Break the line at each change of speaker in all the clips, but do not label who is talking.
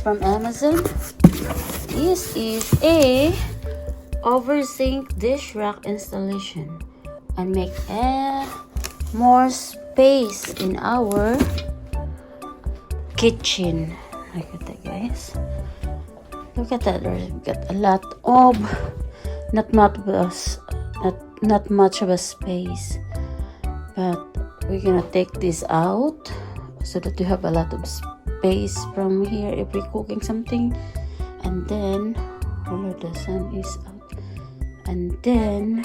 from Amazon. This is a over-sink dish rack installation and make more space in our kitchen. Look at that, guys. Look at that. We've got a lot of not much of a space, but we're gonna take this out so that you have a lot of space from here if we're cooking something. And then the sun is out, and then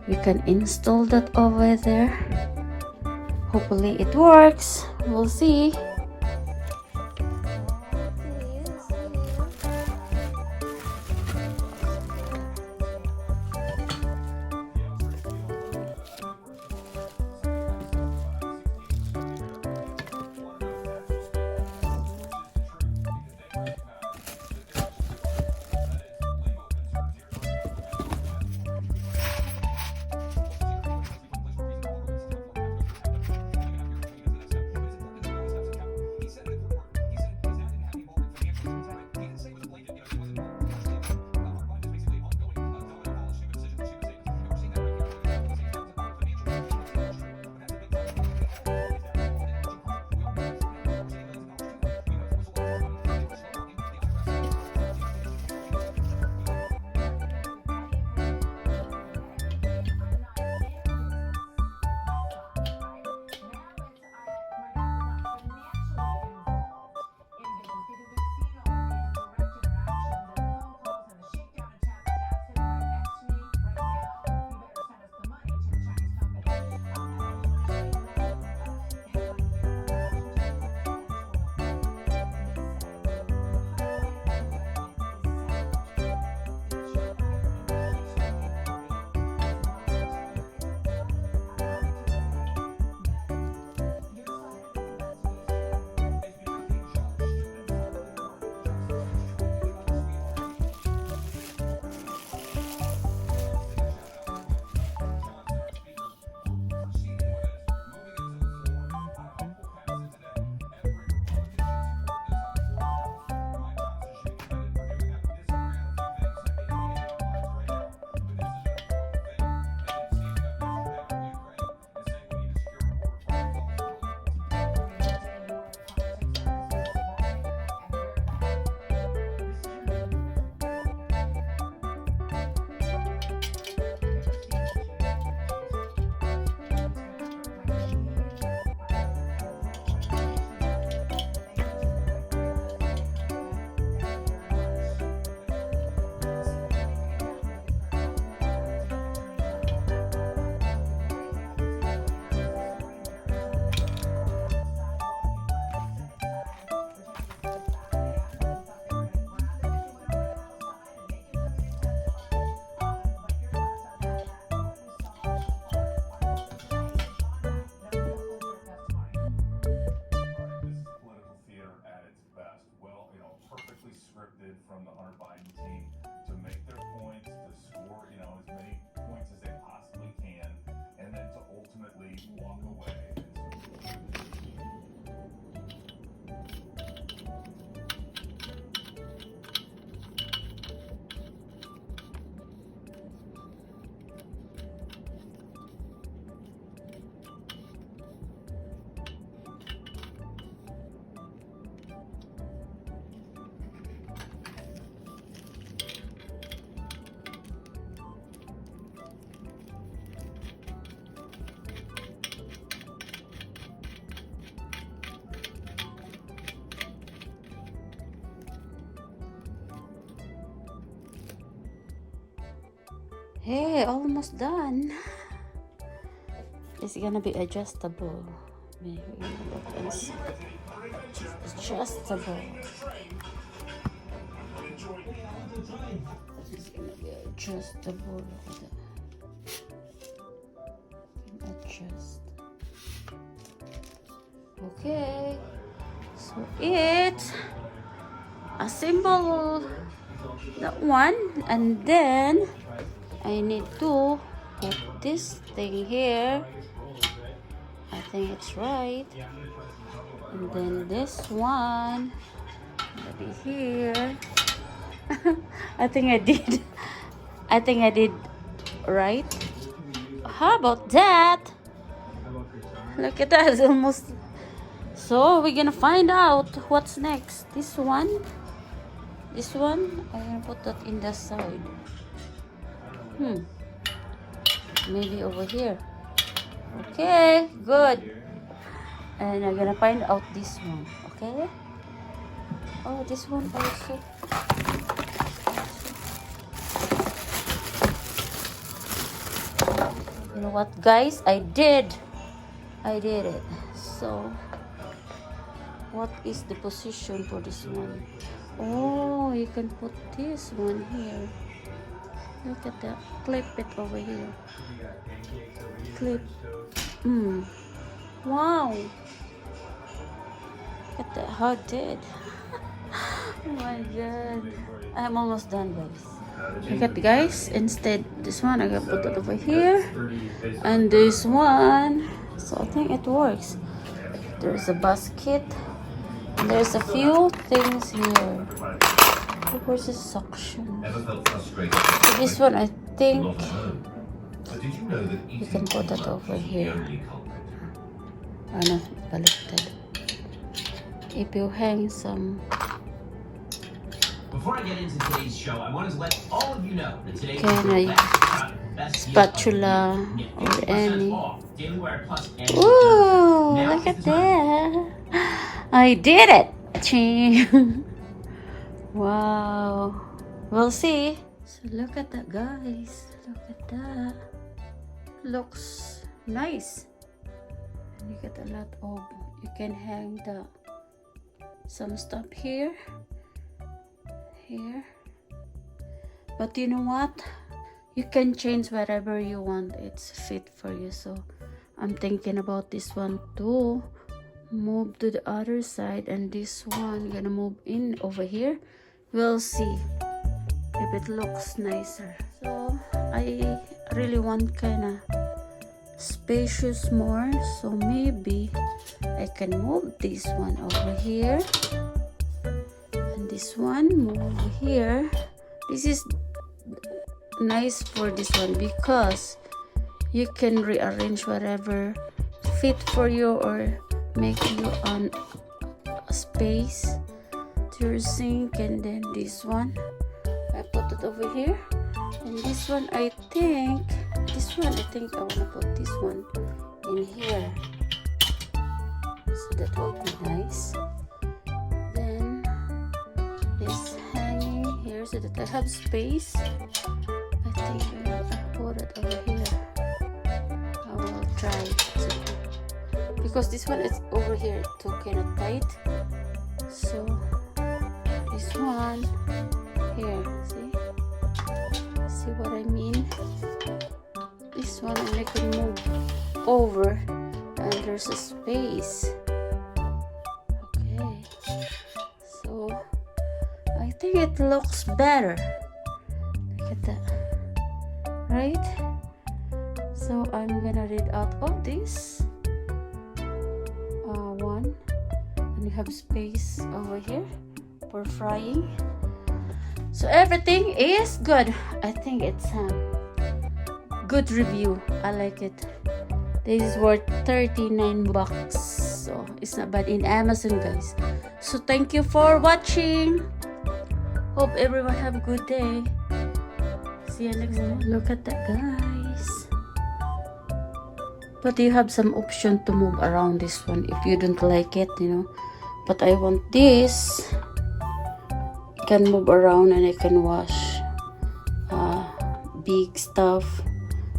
we can install that over there. Hopefully it works. We'll see.
From the Hunter Biden team to make their points, to score, as many points as they possibly can, and then to ultimately walk away.
Hey, almost done. It's gonna be adjustable. Maybe look and see. Adjustable. It's gonna be adjustable. Look at that. Adjust. Okay. So it's assemble that one, and then I need to put this thing here. I think it's right. And then this one Maybe here. I think I did. I think I did right. How about that? Look at that. It's almost. So we're gonna find out what's next. This one. This one. I'm gonna put that in the side. Maybe over here. Okay, good. And I'm gonna find out this one. Okay. Oh, this one also. You know what, guys? I did it. So what is the position for this one? Oh, you can put this one here. Look at that. Clip it over here. Clip. Wow. Look at that. How did? Oh my god. I'm almost done, guys. Look at, guys. Instead, this one I gotta put it over here. And this one. So I think it works. There's a basket. And there's a few things here. Where's the suction? So this one, I think you can put that over here. Ano, baliktad. If you hang some.
Before I get into today's show, I wanted to let all of you know that today is
Can I spatula or any? Ooh, look at that. I did it. Wow. We'll see. So look at that, guys. Look at that. Looks nice. And you get a lot of, you can hang some stuff here. But you know what? You can change whatever you want. It's fit for you. So I'm thinking about this one too. Move to the other side, and this one gonna move in over here. We'll see if it looks nicer. So I really want kind of spacious more, so maybe I can move this one over here, and this one move over here. This is nice for this one because you can rearrange whatever fit for you or make you on a space to your sink. And then this one I put it over here, and this one I think I want to put this one in here, so that will be nice. Then this hanging here so that I have space. I think I put it over here. I will try to, because this one is over here too kind of tight. So this one here, see what I mean? This one I can move over, and there's a space. Okay, so I think it looks better. Look at that, right? So I'm gonna read out of this one, and you have space over here for frying. So everything is good. I think it's good review. I like it. This is worth 39 bucks, so it's not bad in Amazon, guys. So thank you for watching. Hope everyone have a good day. See you next time. Look at that, guys. But you have some option to move around this one if you don't like it, you know. But I want this. Can move around, and I can wash big stuff.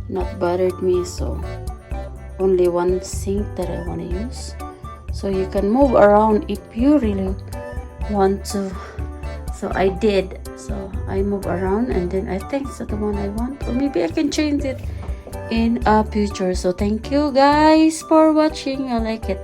Not bothered me, so only one sink that I want to use. So you can move around if you really want to. So I did. So I move around, and then I think it's the one I want, or maybe I can change it in a future. So thank you guys for watching. I like it.